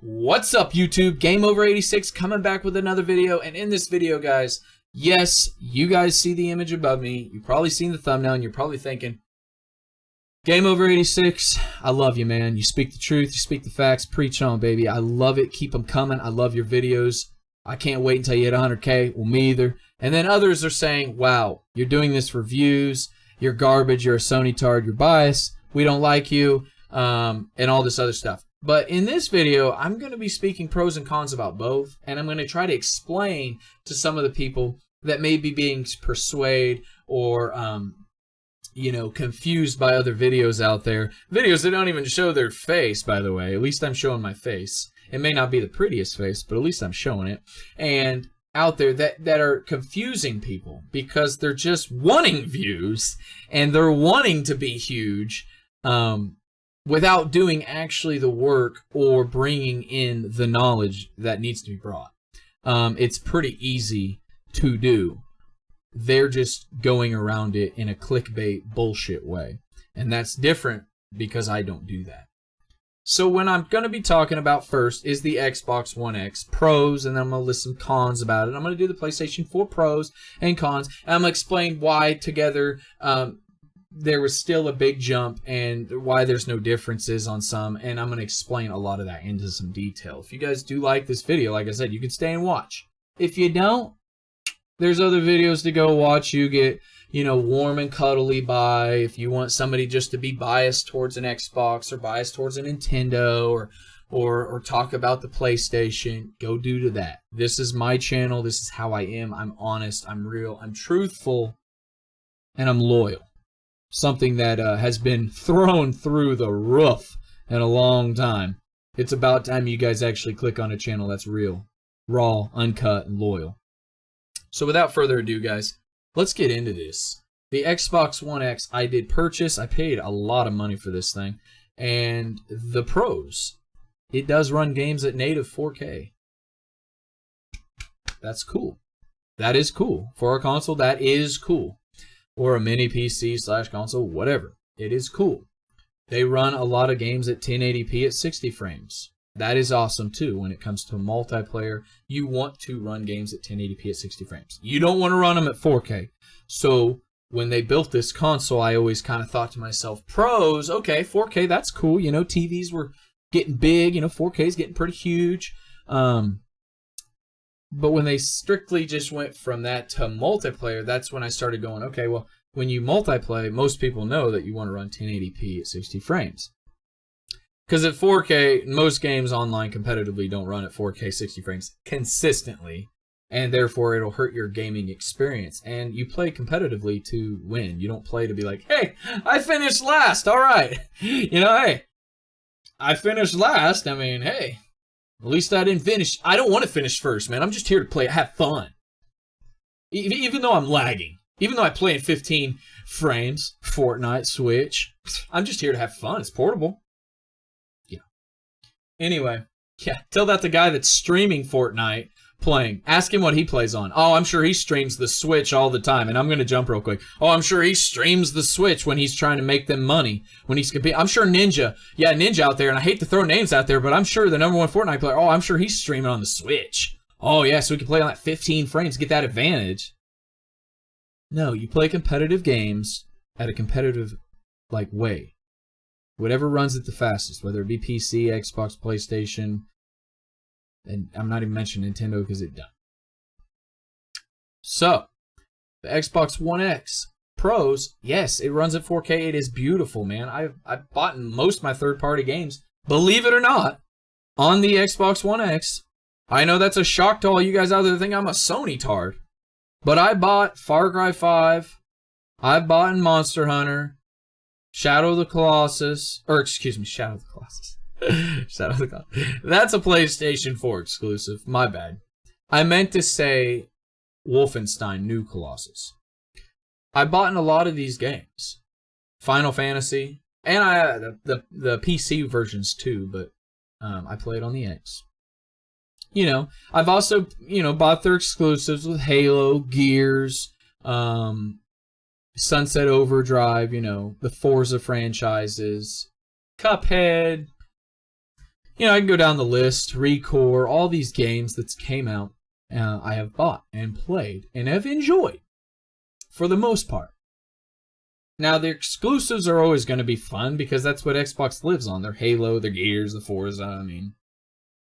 What's up, YouTube? Gameover86 coming back with another video, and in this video, guys, yes, you guys see the image above me. You've probably seen the thumbnail, and you're probably thinking, Gameover86, I love you, man. You speak the truth, you speak the facts, preach on, baby. I love it. Keep them coming. I love your videos. I can't wait until you hit 100K. Well, me either. And then others are saying, wow, you're doing this for views. You're garbage. You're a Sony tard. You're biased. We don't like you, and all this other stuff. But in this video, I'm going to be speaking pros and cons about both, and I'm going to try to explain to some of the people that may be being persuaded or, you know, confused by other videos out there. Videos that don't even show their face, by the way. At least I'm showing my face. It may not be the prettiest face, but at least I'm showing it. And out there that are confusing people because they're just wanting views and they're wanting to be huge, without doing actually the work or bringing in the knowledge that needs to be brought. It's pretty easy to do. They're just going around it in a clickbait bullshit way. And that's different because I don't do that. So what I'm going to be talking about first is the Xbox One X pros, and then I'm going to list some cons about it. I'm going to do the PlayStation 4 pros and cons, and I'm going to explain why together there was still a big jump and why there's no differences on some, and I'm going to explain a lot of that into some detail. If you guys do like this video, like I said, you can stay and watch. If you don't, there's other videos to go watch. You get, you know, warm and cuddly by. If you want somebody just to be biased towards an Xbox or biased towards a Nintendo or talk about the PlayStation, go do to that. This is my channel. This is how I am. I'm honest. I'm real. I'm truthful. And I'm loyal. Something that has been thrown through the roof in a long time. It's about time you guys actually click on a channel that's real, raw, uncut, and loyal. So without further ado, guys, let's get into this. The Xbox One X I did purchase. I paid a lot of money for this thing. And the pros. It does run games at native 4K. That's cool. That is cool. For a console, that is cool. Or a mini PC / console, whatever. It is cool. They run a lot of games at 1080p at 60 frames. That is awesome too. When it comes to multiplayer, you want to run games at 1080p at 60 frames. You don't want to run them at 4K. So when they built this console, I always kind of thought to myself, pros, okay, 4K, that's cool. You know, TVs were getting big. You know, 4K is getting pretty huge. But when they strictly just went from that to multiplayer, that's when I started going, okay, well, when you multiplayer, most people know that you want to run 1080p at 60 frames. Because at 4K, most games online competitively don't run at 4K 60 frames consistently, and therefore it'll hurt your gaming experience. And you play competitively to win. You don't play to be like, hey, I finished last, all right. You know, hey, I finished last. I mean, hey, at least I didn't finish. I don't want to finish first, man. I'm just here to play, have fun. Even though I'm lagging, even though I play in 15 frames, Fortnite, Switch, I'm just here to have fun. It's portable. Anyway, yeah, tell that the guy that's streaming Fortnite playing. Ask him what he plays on. Oh, I'm sure he streams the Switch all the time. And I'm going to jump real quick. Oh, I'm sure he streams the Switch when he's trying to make them money. When he's competing. I'm sure Ninja. Yeah, Ninja out there. And I hate to throw names out there, but I'm sure the #1 Fortnite player. Oh, I'm sure he's streaming on the Switch. Oh, yeah, so we can play on that 15 frames, get that advantage. No, you play competitive games at a competitive, like, way. Whatever runs it the fastest, whether it be PC, Xbox, PlayStation, and I'm not even mentioning Nintendo because it done. So, the Xbox One X pros, yes, it runs at 4K. It is beautiful, man. I've bought most of my third-party games, believe it or not, on the Xbox One X. I know that's a shock to all you guys out there that think I'm a Sony tard, but I bought Far Cry 5. I've bought Monster Hunter. Shadow of the Colossus, or excuse me, Shadow of the Colossus. Shadow of the Colossus. That's a PlayStation 4 exclusive. My bad. I meant to say Wolfenstein New Colossus. I bought in a lot of these games. Final Fantasy, and the PC versions too, but I played on the X. You know, I've also, you know, bought their exclusives with Halo, Gears, Sunset Overdrive, you know, the Forza franchises, Cuphead, You know, I can go down the list, Recore, all these games that came out, I have bought and played and have enjoyed for the most part. Now, the exclusives are always going to be fun because that's what Xbox lives on. Their Halo, their Gears, the Forza, I mean,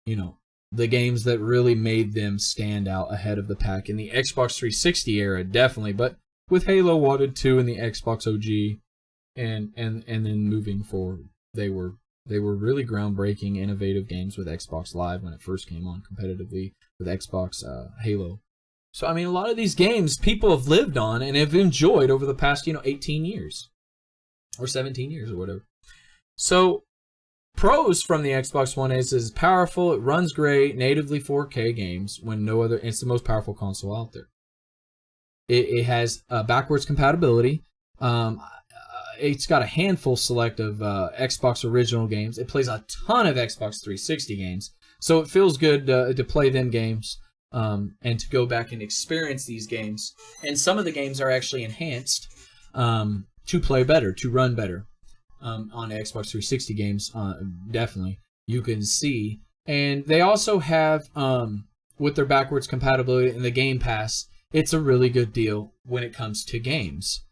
you know, the games that really made them stand out ahead of the pack in the Xbox 360 era, definitely. But with Halo 1 and 2 and the Xbox OG, and then moving forward, they were really groundbreaking, innovative games with Xbox Live when it first came on competitively with Xbox Halo. So, I mean, a lot of these games people have lived on and have enjoyed over the past, 18 years. Or 17 years or whatever. So, pros from the Xbox One is powerful, it runs great, natively 4K games when no other, it's the most powerful console out there. It has backwards compatibility. It's got a handful select of Xbox original games. It plays a ton of Xbox 360 games. So it feels good to play them games and to go back and experience these games. And some of the games are actually enhanced to play better, to run better on Xbox 360 games, definitely. You can see. And they also have, with their backwards compatibility and the Game Pass, it's a really good deal when it comes to games.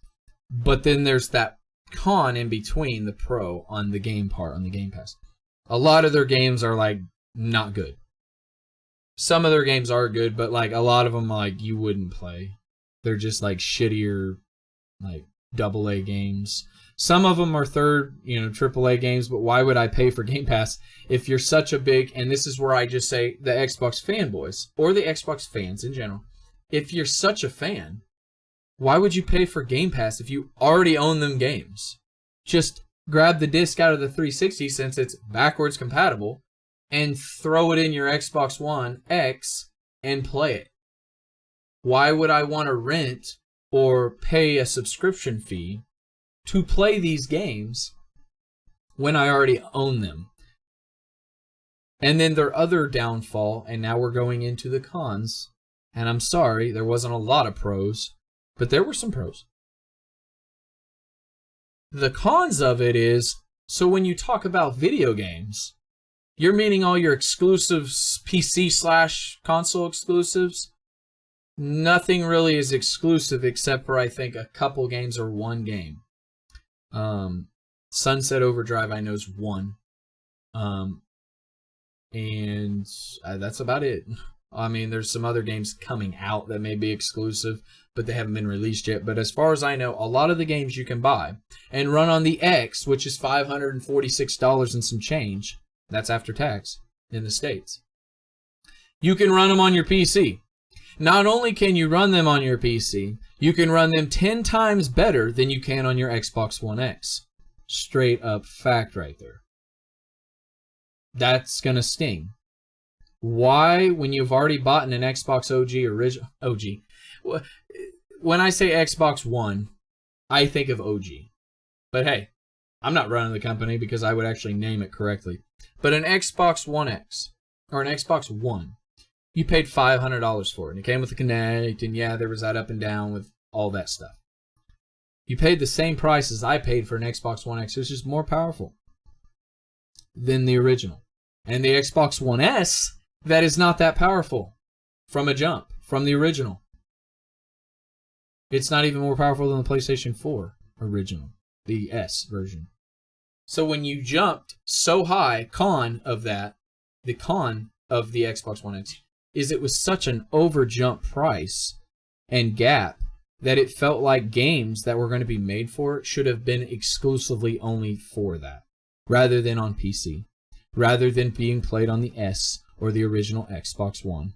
But then there's that con in between the pro on the game part on the Game Pass. A lot of their games are like not good. Some of their games are good, but like a lot of them like you wouldn't play. They're just like shittier like AA games. Some of them are AAA games, but why would I pay for Game Pass if you're such a big, and this is where I just say the Xbox fanboys or the Xbox fans in general, if you're such a fan, why would you pay for Game Pass if you already own them games? Just grab the disc out of the 360 since it's backwards compatible and throw it in your Xbox One X and play it. Why would I want to rent or pay a subscription fee to play these games when I already own them? And then their other downfall, and now we're going into the cons, and I'm sorry, there wasn't a lot of pros, but there were some pros. The cons of it is, so when you talk about video games, you're meaning all your exclusives, PC/console exclusives? Nothing really is exclusive except for, I think, a couple games or one game. Sunset Overdrive, I know, is one. And that's about it. I mean, there's some other games coming out that may be exclusive, but they haven't been released yet. But as far as I know, a lot of the games you can buy and run on the X, which is $546 and some change, that's after tax in the States. You can run them on your PC. Not only can you run them on your PC, you can run them 10 times better than you can on your Xbox One X. Straight up fact right there. That's going to sting. Why, when you've already bought an Xbox OG, when I say Xbox One, I think of OG. But hey, I'm not running the company because I would actually name it correctly. But an Xbox One X, or an Xbox One, you paid $500 for it. And it came with the Kinect, and yeah, there was that up and down with all that stuff. You paid the same price as I paid for an Xbox One X. It was just more powerful than the original. And the Xbox One S, that is not that powerful from a jump, from the original. It's not even more powerful than the PlayStation 4 original, the S version. So when you jumped so high, the con of the Xbox One X is it was such an overjump price and gap that it felt like games that were going to be made for it should have been exclusively only for that, rather than on PC, rather than being played on the S or the original Xbox One.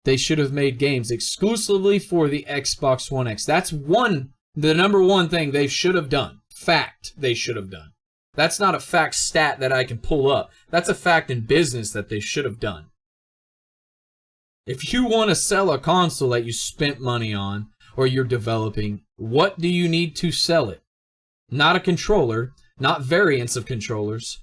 They should have made games exclusively for the Xbox One X. That's the number one thing they should have done. Fact they should have done. That's not a fact stat that I can pull up. That's a fact in business that they should have done. If you want to sell a console that you spent money on or you're developing, what do you need to sell it? Not a controller, not variants of controllers,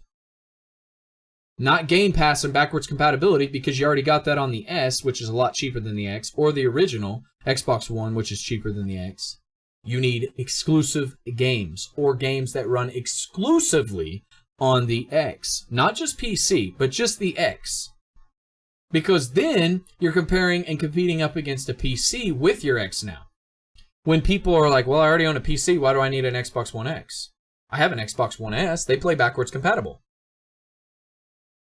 not Game Pass and backwards compatibility because you already got that on the S, which is a lot cheaper than the X, or the original Xbox One, which is cheaper than the X. You need exclusive games or games that run exclusively on the X. Not just PC, but just the X. Because then you're comparing and competing up against a PC with your X now. When people are like, well, I already own a PC, why do I need an Xbox One X? I have an Xbox One S, they play backwards compatible.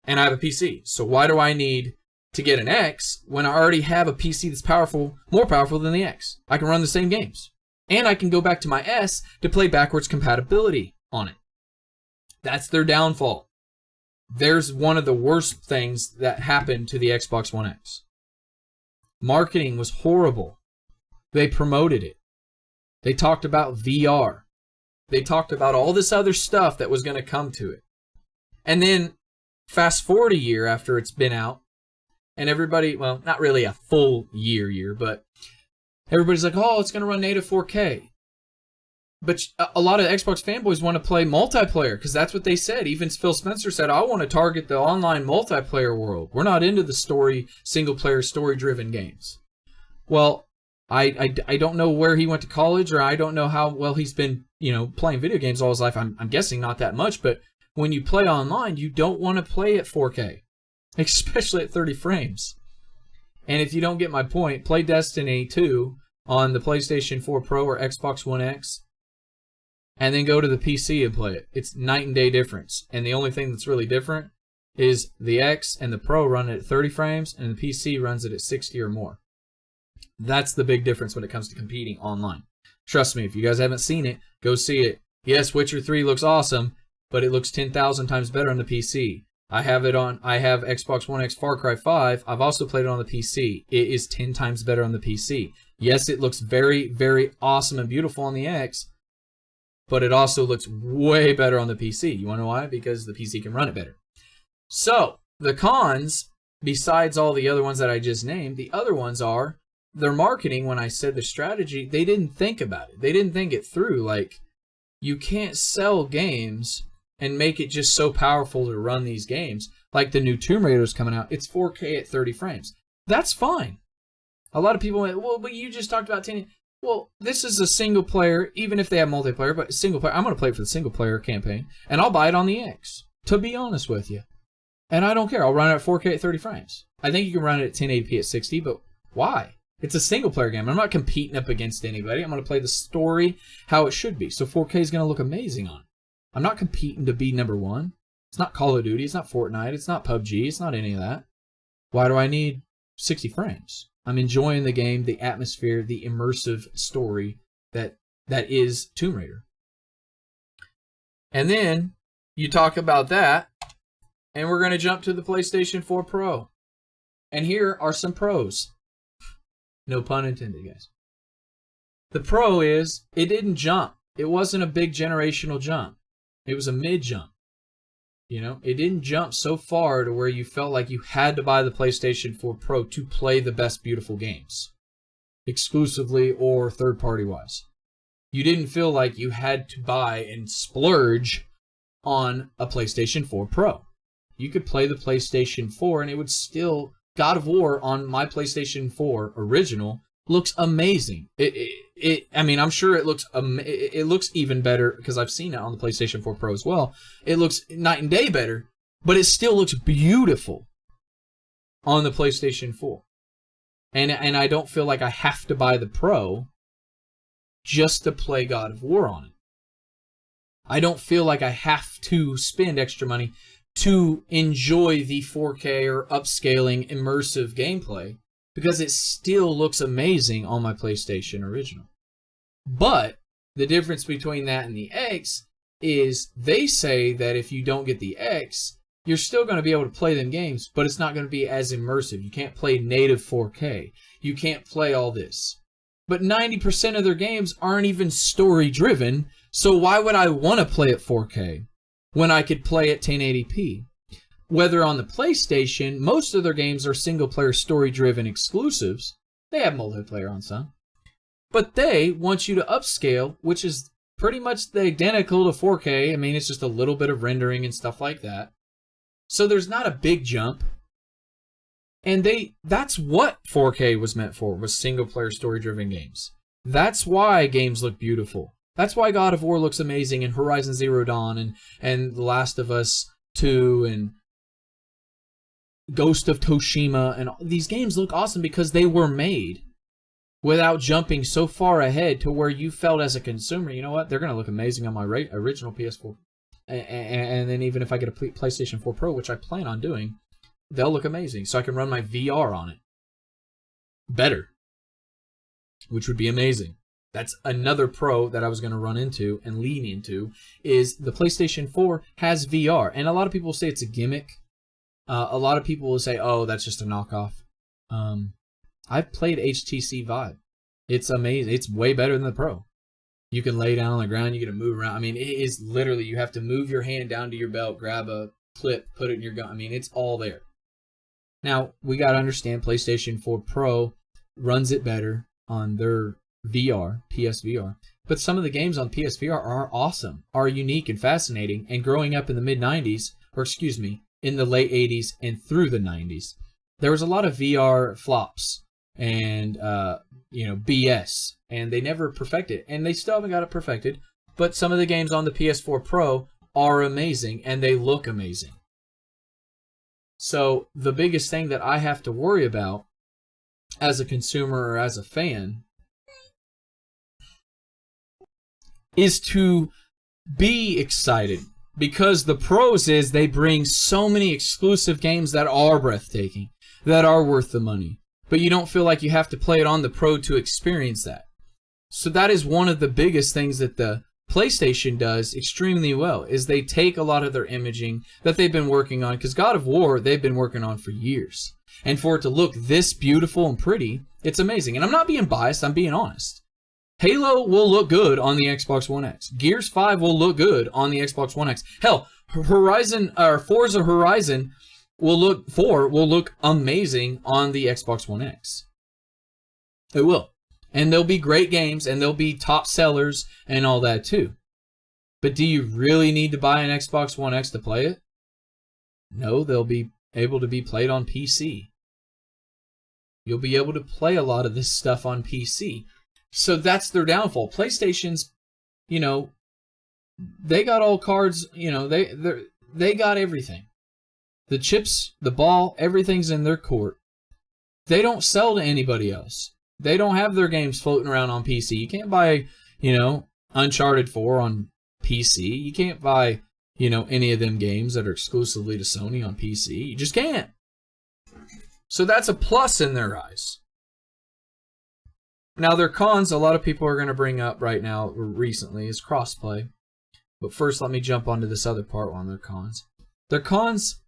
And I have a PC, so why do I need to get an X when I already have a PC that's powerful, more powerful than the X? I can run the same games. And I can go back to my S to play backwards compatibility on it. That's their downfall. There's one of the worst things that happened to the Xbox One X. Marketing was horrible. They promoted it. They talked about VR. They talked about all this other stuff that was going to come to it. And then fast forward a year after it's been out, and everybody, well, not really a full year, but everybody's like, oh, it's going to run native 4K. But a lot of Xbox fanboys want to play multiplayer because that's what they said. Even Phil Spencer said, I want to target the online multiplayer world. We're not into the single-player, story-driven games. Well, I don't know where he went to college, or I don't know how well he's been, playing video games all his life. I'm guessing not that much, but when you play online, you don't want to play at 4K, especially at 30 frames. And if you don't get my point, play Destiny 2 on the PlayStation 4 Pro or Xbox One X, and then go to the PC and play it. It's night and day difference. And the only thing that's really different is the X and the Pro run it at 30 frames, and the PC runs it at 60 or more. That's the big difference when it comes to competing online. Trust me, if you guys haven't seen it, go see it. Yes, Witcher 3 looks awesome, but it looks 10,000 times better on the PC. I have Xbox One X Far Cry 5. I've also played it on the PC. It is 10 times better on the PC. Yes, it looks very, very awesome and beautiful on the X, but it also looks way better on the PC. You want to know why? Because the PC can run it better. So, the cons, besides all the other ones that I just named, the other ones are their marketing. When I said the strategy, they didn't think about it. They didn't think it through. Like, you can't sell games and make it just so powerful to run these games. Like the new Tomb Raider's coming out. It's 4K at 30 frames. That's fine. A lot of people went, well, but you just talked about 10. Well, this is a single player, even if they have multiplayer, but single player. I'm going to play it for the single player campaign, and I'll buy it on the X, to be honest with you. And I don't care. I'll run it at 4K at 30 frames. I think you can run it at 1080p at 60, but why? It's a single player game. I'm not competing up against anybody. I'm going to play the story how it should be. So 4K is going to look amazing on it. I'm not competing to be number one. It's not Call of Duty. It's not Fortnite. It's not PUBG. It's not any of that. Why do I need 60 frames? I'm enjoying the game, the atmosphere, the immersive story that is Tomb Raider. And then you talk about that, and we're going to jump to the PlayStation 4 Pro. And here are some pros. No pun intended, guys. The pro is it didn't jump. It wasn't a big generational jump. It was a mid jump. It didn't jump so far to where you felt like you had to buy the PlayStation 4 Pro to play the best beautiful games, exclusively or third-party wise. You didn't feel like you had to buy and splurge on a PlayStation 4 Pro. You could play the PlayStation 4 and it would still... God of War on my PlayStation 4 original looks amazing. I'm sure it looks even better because I've seen it on the PlayStation 4 Pro as well. It looks night and day better, but it still looks beautiful on the PlayStation 4. And I don't feel like I have to buy the Pro just to play God of War on it. I don't feel like I have to spend extra money to enjoy the 4K or upscaling immersive gameplay, because it still looks amazing on my PlayStation original. But the difference between that and the X is they say that if you don't get the X, you're still going to be able to play them games, but it's not going to be as immersive. You can't play native 4K. You can't play all this. But 90% of their games aren't even story-driven, so why would I want to play at 4K when I could play at 1080p? Whether on the PlayStation, most of their games are single-player story-driven exclusives. They have multiplayer on some. But they want you to upscale, which is pretty much the identical to 4K. I mean, it's just a little bit of rendering and stuff like that. So there's not a big jump. And that's what 4K was meant for, was single-player story-driven games. That's why games look beautiful. That's why God of War looks amazing, and Horizon Zero Dawn, and The Last of Us 2, and Ghost of Tsushima, and these games look awesome because they were made without jumping so far ahead to where you felt as a consumer, you know what, they're going to look amazing on my original PS4. And then even if I get a PlayStation 4 Pro, which I plan on doing, they'll look amazing. So I can run my VR on it better, which would be amazing. That's another pro that I was going to run into and lean into, is the PlayStation 4 has VR. And a lot of people say it's a gimmick. A lot of people will say, oh, that's just a knockoff. I've played HTC Vive. It's amazing. It's way better than the Pro. You can lay down on the ground. You get to move around. I mean, it is literally, you have to move your hand down to your belt, grab a clip, put it in your gun. I mean, it's all there. Now, we got to understand PlayStation 4 Pro runs it better on their VR, PSVR. But some of the games on PSVR are awesome, are unique and fascinating. And growing up in the mid-90s, or excuse me, in the late 80s and through the 90s, there was a lot of VR flops and, BS. And they never perfected it. And they still haven't got it perfected. But some of the games on the PS4 Pro are amazing, and they look amazing. So the biggest thing that I have to worry about as a consumer or as a fan is to be excited, because the pros is they bring so many exclusive games that are breathtaking, that are worth the money, but you don't feel like you have to play it on the Pro to experience that. So that is one of the biggest things that the PlayStation does extremely well, is they take a lot of their imaging that they've been working on, because God of War they've been working on for years, and for it to look this beautiful and pretty, it's amazing. And I'm not being biased, I'm being honest. Halo will look good on the Xbox One X. Gears 5 will look good on the Xbox One X. Hell, Forza Horizon will look amazing on the Xbox One X. It will. And they'll be great games, and they'll be top sellers and all that too. But do you really need to buy an Xbox One X to play it? No, they'll be able to be played on PC. You'll be able to play a lot of this stuff on PC. So that's their downfall. PlayStation's, they got all cards, they got everything. The chips, the ball, everything's in their court. They don't sell to anybody else. They don't have their games floating around on PC. You can't buy, Uncharted 4 on PC. You can't buy, any of them games that are exclusively to Sony on PC. You just can't. So that's a plus in their eyes. Now, their cons, a lot of people are going to bring up right now, recently, is crossplay. But first, let me jump onto this other part on their cons. Their cons,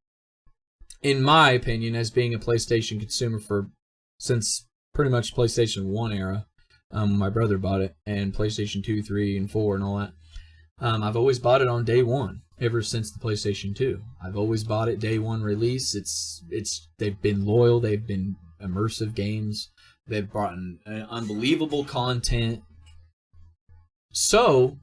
in my opinion, as being a PlayStation consumer since pretty much PlayStation 1 era, my brother bought it, and PlayStation 2, 3, and 4, and all that. I've always bought it on day one, ever since the PlayStation 2. I've always bought it day one release. They've been loyal. They've been immersive games. They've brought in unbelievable content. So,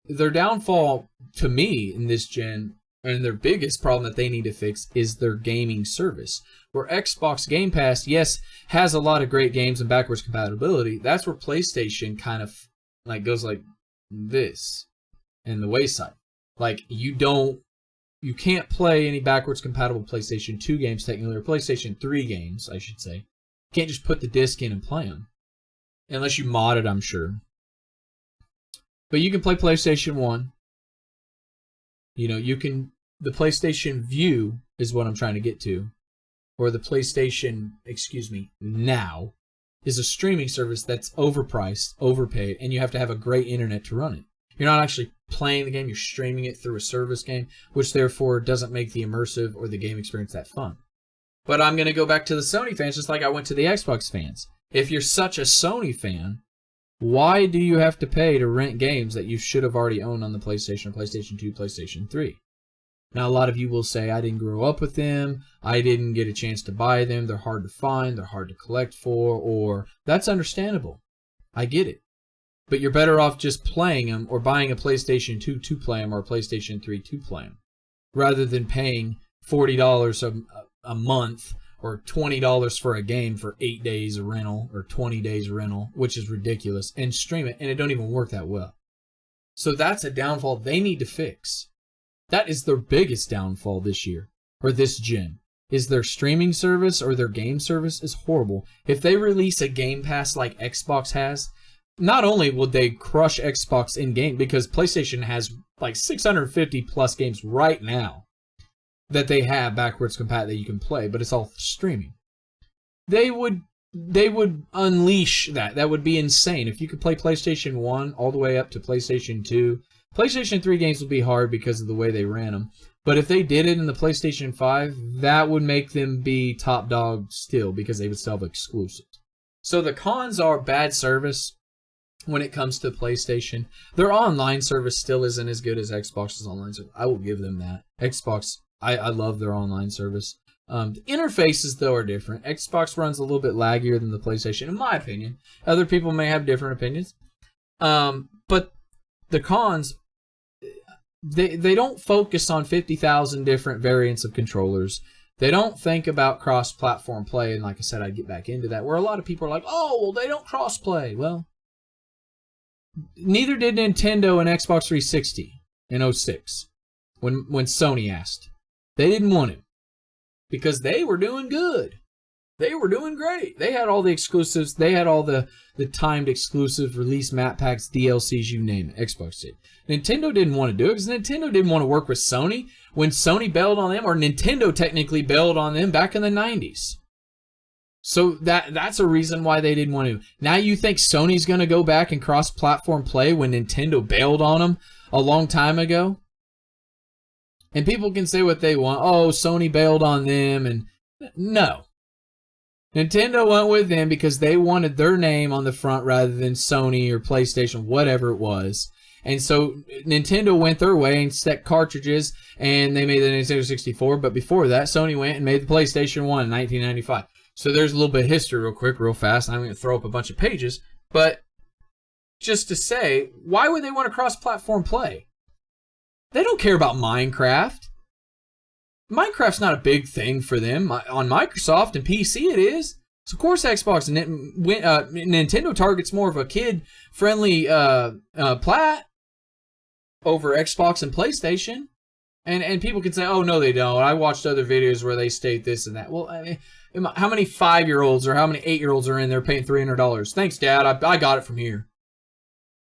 their downfall, to me, in this gen, and their biggest problem that they need to fix, is their gaming service. Where Xbox Game Pass, yes, has a lot of great games and backwards compatibility. That's where PlayStation kind of goes like this in the wayside. Like, you can't play any backwards compatible PlayStation 2 games technically, or PlayStation 3 games, I should say. You can't just put the disc in and play them. Unless you mod it, I'm sure. But you can play PlayStation 1. The PlayStation View is what I'm trying to get to. Or the PlayStation, Now, is a streaming service that's overpriced, overpaid, and you have to have a great internet to run it. You're not actually playing the game, you're streaming it through a service game, which therefore doesn't make the immersive or the game experience that fun. But I'm going to go back to the Sony fans, just like I went to the Xbox fans. If you're such a Sony fan, why do you have to pay to rent games that you should have already owned on the PlayStation or PlayStation 2, PlayStation 3? Now, a lot of you will say, I didn't grow up with them, I didn't get a chance to buy them, they're hard to find, they're hard to collect for, or that's understandable. I get it. But you're better off just playing them or buying a PlayStation 2 to play them or a PlayStation 3 to play them, rather than paying $40 a month or $20 for a game for 8 days of rental or 20 days rental, which is ridiculous, and stream it, and it don't even work that well. So that's a downfall they need to fix. That is their biggest downfall this year, or this gen, is their streaming service or their game service is horrible. If they release a Game Pass like Xbox has, not only would they crush Xbox in-game, because PlayStation has like 650 plus games right now that they have backwards compatible that you can play, but it's all streaming. They would unleash that. That would be insane. If you could play PlayStation 1 all the way up to PlayStation 2, PlayStation 3 games would be hard because of the way they ran them. But if they did it in the PlayStation 5, that would make them be top dog still, because they would still have exclusives. So the cons are bad service when it comes to PlayStation. Their online service still isn't as good as Xbox's online service. I will give them that. Xbox, I love their online service. The interfaces, though, are different. Xbox runs a little bit laggier than the PlayStation, in my opinion. Other people may have different opinions. But the cons, they don't focus on 50,000 different variants of controllers. They don't think about cross-platform play, and like I said, I'd get back into that, where a lot of people are like, oh, well, they don't cross-play. Well, neither did Nintendo and Xbox 360 in 06 when Sony asked. They didn't want it because they were doing good. They were doing great. They had all the exclusives. They had all the timed exclusive release map packs, DLCs, you name it. Xbox did. Nintendo didn't want to do it because Nintendo didn't want to work with Sony when Sony bailed on them, or Nintendo technically bailed on them back in the 90s. So that's a reason why they didn't want to. Now you think Sony's going to go back and cross-platform play when Nintendo bailed on them a long time ago? And people can say what they want. Oh, Sony bailed on them. And no. Nintendo went with them because they wanted their name on the front rather than Sony or PlayStation, whatever it was. And so Nintendo went their way and stuck cartridges, and they made the Nintendo 64. But before that, Sony went and made the PlayStation 1 in 1995. So there's a little bit of history real quick, real fast. I'm going to throw up a bunch of pages. But just to say, why would they want to cross-platform play? They don't care about Minecraft. Minecraft's not a big thing for them. On Microsoft and PC it is. So of course Xbox and Nintendo targets more of a kid-friendly plat over Xbox and PlayStation. And people can say, oh, no, they don't. I watched other videos where they state this and that. Well, I mean, how many 5-year-olds or how many 8-year-olds are in there paying $300? Thanks, Dad. I got it from here.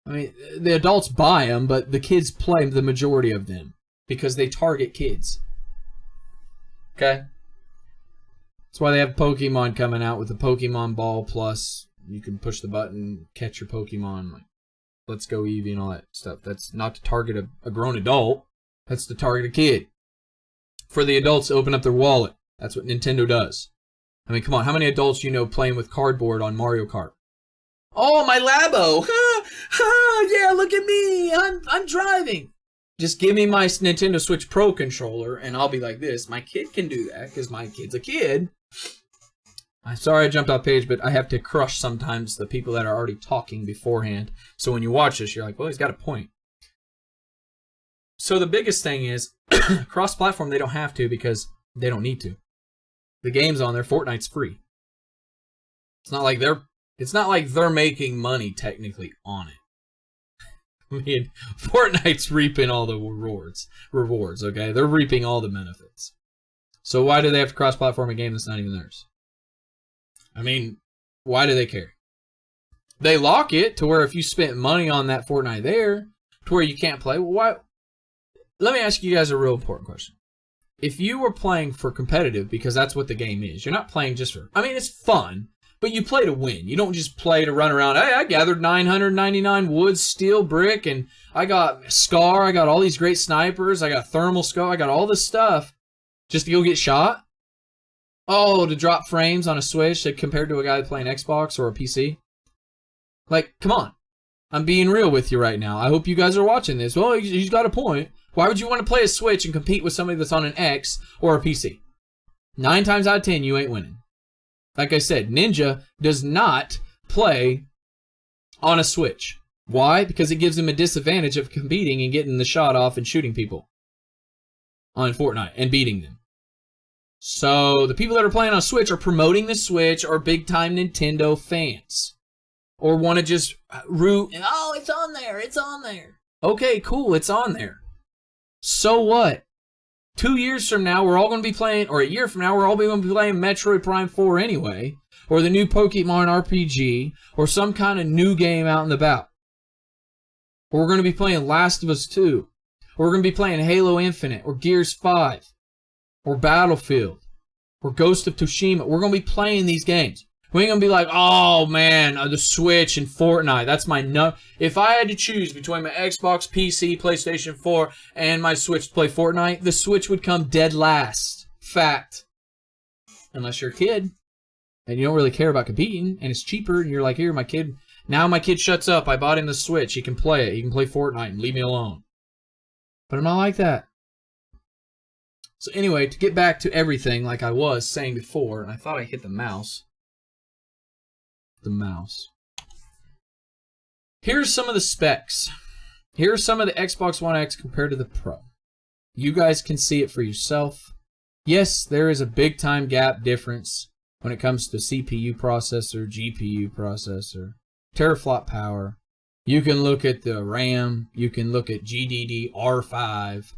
I mean, the adults buy them, but the kids play the majority of them because they target kids. Okay? That's why they have Pokemon coming out with the Pokemon Ball Plus. You can push the button, catch your Pokemon, like Let's Go Eevee and all that stuff. That's not to target a grown adult. That's to target a kid. For the adults to open up their wallet. That's what Nintendo does. I mean, come on. How many adults you know playing with cardboard on Mario Kart? Oh, my Labo! Yeah, look at me! I'm driving! Just give me my Nintendo Switch Pro controller, and I'll be like this. My kid can do that, because my kid's a kid. I'm sorry I jumped off page, but I have to crush sometimes the people that are already talking beforehand. So when you watch this, you're like, well, he's got a point. So the biggest thing is, cross-platform, they don't have to because they don't need to. The game's on there. Fortnite's free. It's not like they're making money technically on it. I mean, Fortnite's reaping all the rewards, okay? They're reaping all the benefits. So why do they have to cross-platform a game that's not even theirs? I mean, why do they care? They lock it to where if you spent money on that Fortnite there, to where you can't play, well, why? Let me ask you guys a real important question. If you were playing for competitive, because that's what the game is, you're not playing just for, I mean, it's fun, but you play to win. You don't just play to run around, hey, I gathered 999 wood, steel, brick, and I got Scar, I got all these great snipers, I got thermal scope, I got all this stuff just to go get shot? Oh, to drop frames on a Switch compared to a guy playing Xbox or a PC? Like, come on. I'm being real with you right now. I hope you guys are watching this. Well, he's got a point. Why would you want to play a Switch and compete with somebody that's on an X or a PC? 9 times out of 10, you ain't winning. Like I said, Ninja does not play on a Switch. Why? Because it gives him a disadvantage of competing and getting the shot off and shooting people on Fortnite and beating them. So the people that are playing on Switch are promoting the Switch or big-time Nintendo fans. Or want to just root, oh, it's on there, it's on there. Okay, cool, it's on there. So what? 2 years from now, we're all going to be playing, or a year from now, we're all going to be playing Metroid Prime 4 anyway, or the new Pokemon RPG, or some kind of new game out and about. Or we're going to be playing Last of Us 2, or we're going to be playing Halo Infinite, or Gears 5, or Battlefield, or Ghost of Tsushima. We're going to be playing these games. We ain't going to be like, oh man, the Switch and Fortnite. That's my If I had to choose between my Xbox, PC, PlayStation 4, and my Switch to play Fortnite, the Switch would come dead last. Fact. Unless you're a kid, and you don't really care about competing, and it's cheaper, and you're like, here, my kid. Now my kid shuts up. I bought him the Switch. He can play it. He can play Fortnite and leave me alone. But I'm not like that. So anyway, to get back to everything like I was saying before, and I thought I hit the mouse. Here's some of the specs. Here's some of the Xbox One X compared to the Pro. You guys can see it for yourself. Yes, there is a big time gap difference when it comes to CPU processor, GPU processor, teraflop power. You can look at the RAM. You can look at GDDR5,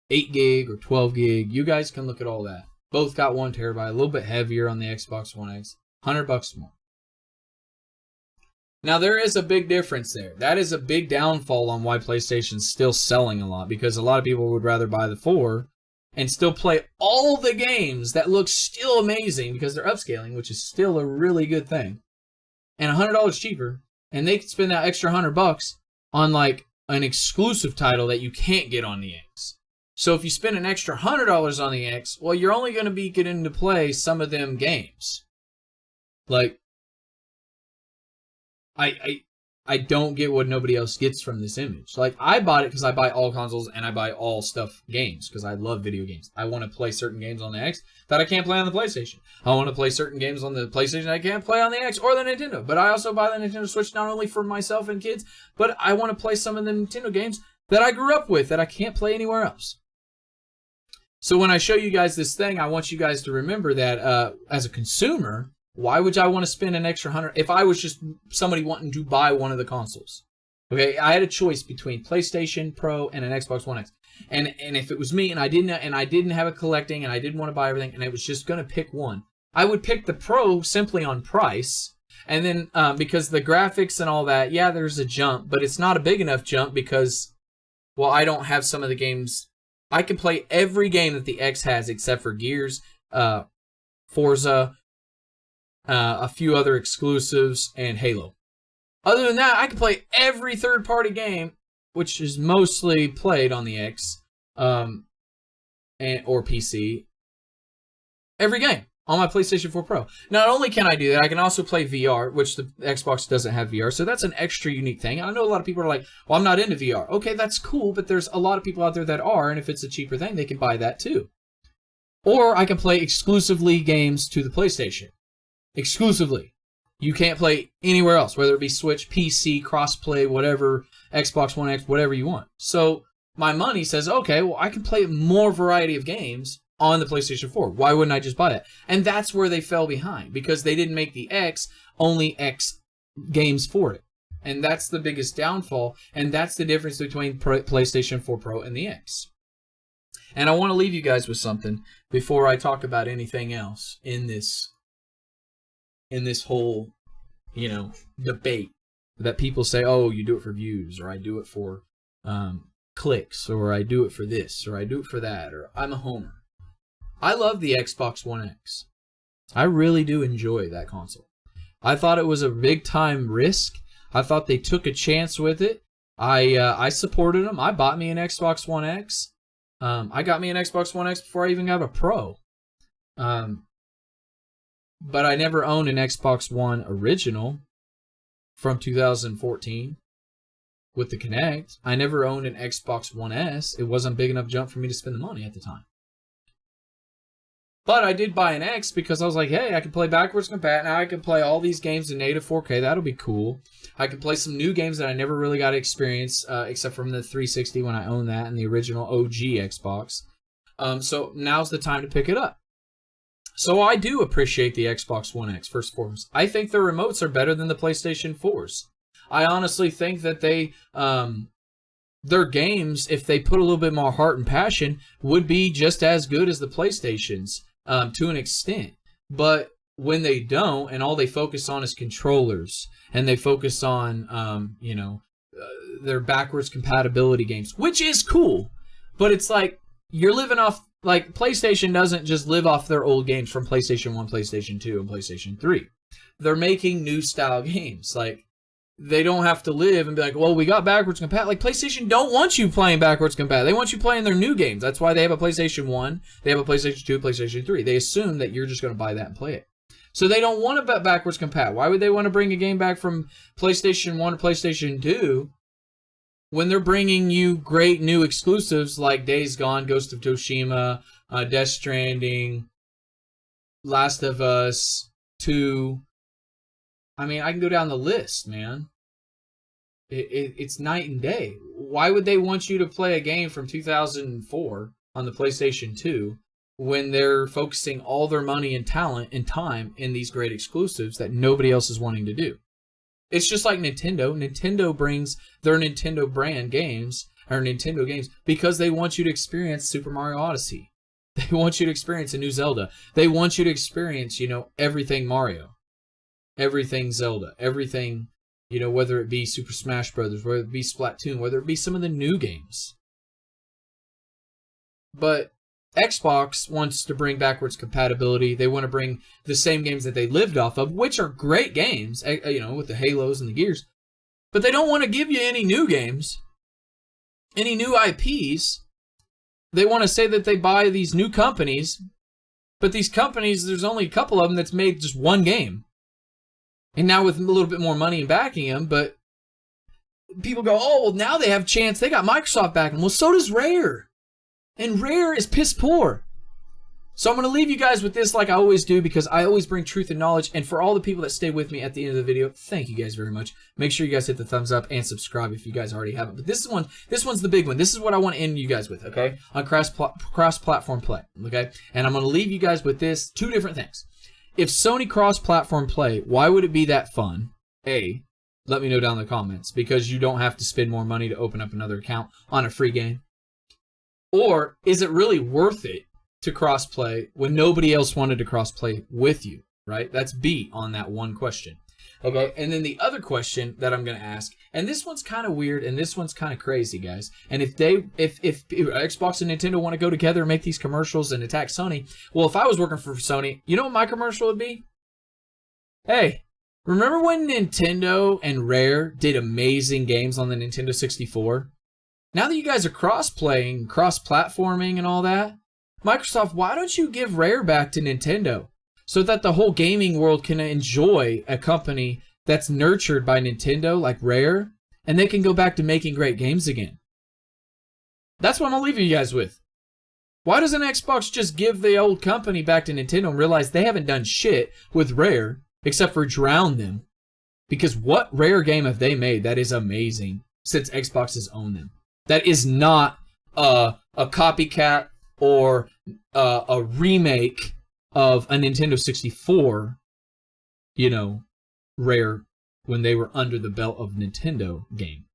8 gig or 12 gig. You guys can look at all that. Both got 1 terabyte, a little bit heavier on the Xbox One X, $100 more. Now, there is a big difference there. That is a big downfall on why PlayStation's still selling a lot, because a lot of people would rather buy the 4 and still play all the games that look still amazing because they're upscaling, which is still a really good thing, and $100 cheaper, and they could spend that extra $100 on like an exclusive title that you can't get on the X. So if you spend an extra $100 on the X, well, you're only going to be getting to play some of them games. Like, I don't get what nobody else gets from this image. Like, I bought it because I buy all consoles and I buy all stuff games because I love video games. I want to play certain games on the X that I can't play on the PlayStation. I want to play certain games on the PlayStation I can't play on the X or the Nintendo. But I also buy the Nintendo Switch not only for myself and kids, but I want to play some of the Nintendo games that I grew up with that I can't play anywhere else. So when I show you guys this thing, I want you guys to remember that as a consumer, why would I want to spend an extra $100 if I was just somebody wanting to buy one of the consoles? Okay, I had a choice between PlayStation Pro and an Xbox One X, and if it was me and I didn't have a collecting and I didn't want to buy everything and I was just gonna pick one, I would pick the Pro simply on price, and then because the graphics and all that, yeah, there's a jump, but it's not a big enough jump because, well, I don't have some of the games. I can play every game that the X has except for Gears, Forza, a few other exclusives, and Halo. Other than that, I can play every third-party game, which is mostly played on the X or PC. Every game on my PlayStation 4 Pro. Not only can I do that, I can also play VR, which the Xbox doesn't have VR, so that's an extra unique thing. I know a lot of people are like, well, I'm not into VR. Okay, that's cool, but there's a lot of people out there that are, and if it's a cheaper thing, they can buy that too. Or I can play exclusively games to the PlayStation. Exclusively. You can't play anywhere else, whether it be Switch, PC, crossplay, whatever, Xbox One X, whatever you want. So my money says, okay, well, I can play more variety of games on the PlayStation 4. Why wouldn't I just buy it? And that's where they fell behind, because they didn't make the X only X games for it. And that's the biggest downfall, and that's the difference between PlayStation 4 Pro and the X. And I want to leave you guys with something before I talk about anything else in this whole, debate that people say, oh, you do it for views, or I do it for clicks, or I do it for this, or I do it for that, or I'm a homer. I love the Xbox One X. I really do enjoy that console. I thought it was a big time risk. I thought they took a chance with it. I supported them. I bought me an Xbox One X. I got me an Xbox One X before I even got a Pro. But I never owned an Xbox One original from 2014 with the Kinect. I never owned an Xbox One S. It wasn't a big enough jump for me to spend the money at the time. But I did buy an X because I was like, hey, I can play backwards compat. Now I can play all these games in native 4K. That'll be cool. I can play some new games that I never really got to experience, except from the 360 when I owned that and the original OG Xbox. So now's the time to pick it up. So I do appreciate the Xbox One X, first and foremost. I think their remotes are better than the PlayStation 4s. I honestly think that their games, if they put a little bit more heart and passion, would be just as good as the PlayStations to an extent. But when they don't, and all they focus on is controllers, and they focus on, their backwards compatibility games, which is cool, but it's like you're living off, like PlayStation doesn't just live off their old games from PlayStation 1, PlayStation 2, and PlayStation 3. They're making new style games. Like, they don't have to live and be like, well, we got backwards compat. Like, PlayStation don't want you playing backwards compat. They want you playing their new games. That's why they have a PlayStation 1, they have a PlayStation 2, PlayStation 3. They assume that you're just going to buy that and play it. So they don't want to backwards compat. Why would they want to bring a game back from PlayStation 1 or PlayStation 2 when they're bringing you great new exclusives like Days Gone, Ghost of Tsushima, Death Stranding, Last of Us 2? I mean, I can go down the list, man. It's night and day. Why would they want you to play a game from 2004 on the PlayStation 2 when they're focusing all their money and talent and time in these great exclusives that nobody else is wanting to do? It's just like Nintendo. Nintendo brings their Nintendo brand games, or Nintendo games, because they want you to experience Super Mario Odyssey. They want you to experience a new Zelda. They want you to experience, everything Mario. Everything Zelda. Everything, whether it be Super Smash Brothers, whether it be Splatoon, whether it be some of the new games. But Xbox wants to bring backwards compatibility. They want to bring the same games that they lived off of, which are great games, with the Halos and the Gears. But they don't want to give you any new games, any new IPs. They want to say that they buy these new companies, but these companies, there's only a couple of them that's made just one game. And now with a little bit more money and backing them, but people go, oh, well, now they have a chance. They got Microsoft backing them. Well, so does Rare. And Rare is piss poor. So I'm going to leave you guys with this like I always do, because I always bring truth and knowledge. And for all the people that stay with me at the end of the video, thank you guys very much. Make sure you guys hit the thumbs up and subscribe if you guys already haven't. But this one's the big one. This is what I want to end you guys with, okay? On cross-platform play, okay? And I'm going to leave you guys with this, two different things. If Sony cross-platform play, why would it be that fun? A, let me know down in the comments, because you don't have to spend more money to open up another account on a free game. Or is it really worth it to cross-play when nobody else wanted to cross-play with you, right? That's B on that one question. Okay, and then the other question that I'm going to ask, and this one's kind of weird, and this one's kind of crazy, guys. And if Xbox and Nintendo want to go together and make these commercials and attack Sony, well, if I was working for Sony, you know what my commercial would be? Hey, remember when Nintendo and Rare did amazing games on the Nintendo 64? Now that you guys are cross-playing, cross-platforming and all that, Microsoft, why don't you give Rare back to Nintendo so that the whole gaming world can enjoy a company that's nurtured by Nintendo like Rare, and they can go back to making great games again? That's what I'm going to leave you guys with. Why doesn't Xbox just give the old company back to Nintendo and realize they haven't done shit with Rare except for drown them? Because what Rare game have they made that is amazing since Xbox has owned them? That is not a copycat or a remake of a Nintendo 64, Rare, when they were under the belt of Nintendo game.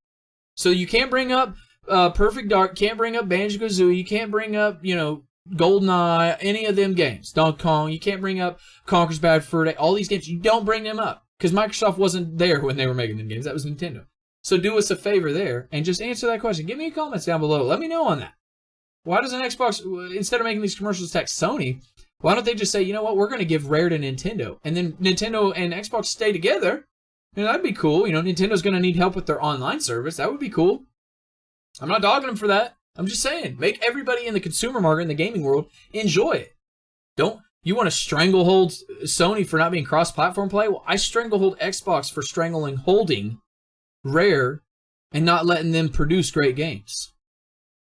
So you can't bring up Perfect Dark, can't bring up Banjo-Kazooie, you can't bring up, GoldenEye, any of them games. Donkey Kong, you can't bring up Conker's Bad Fur Day, all these games, you don't bring them up. Because Microsoft wasn't there when they were making them games, that was Nintendo. So do us a favor there and just answer that question. Give me comments down below. Let me know on that. Why doesn't Xbox, instead of making these commercials attack Sony, why don't they just say, you know what, we're going to give Rare to Nintendo. And then Nintendo and Xbox stay together. That'd be cool. Nintendo's going to need help with their online service. That would be cool. I'm not dogging them for that. I'm just saying, make everybody in the consumer market, in the gaming world, enjoy it. You want to stranglehold Sony for not being cross-platform play? Well, I stranglehold Xbox for holding Rare and not letting them produce great games.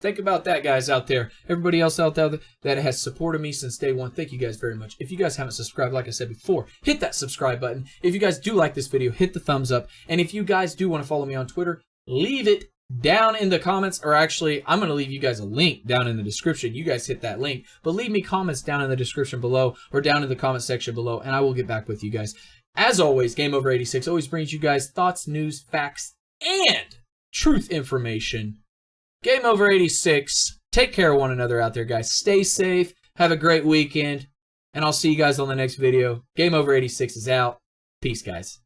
Think about that, guys out there. Everybody else out there that has supported me since day one, thank you guys very much. If you guys haven't subscribed, like I said before, hit that subscribe button. If you guys do like this video, hit the thumbs up. And if you guys do want to follow me on Twitter, leave it down in the comments, or actually, I'm going to leave you guys a link down in the description. You guys hit that link, but leave me comments down in the description below or down in the comment section below, and I will get back with you guys. As always, Gameover86 always brings you guys thoughts, news, facts, and truth information. Gameover86, take care of one another out there, guys. Stay safe, have a great weekend, and I'll see you guys on the next video. Gameover86 is out. Peace, guys.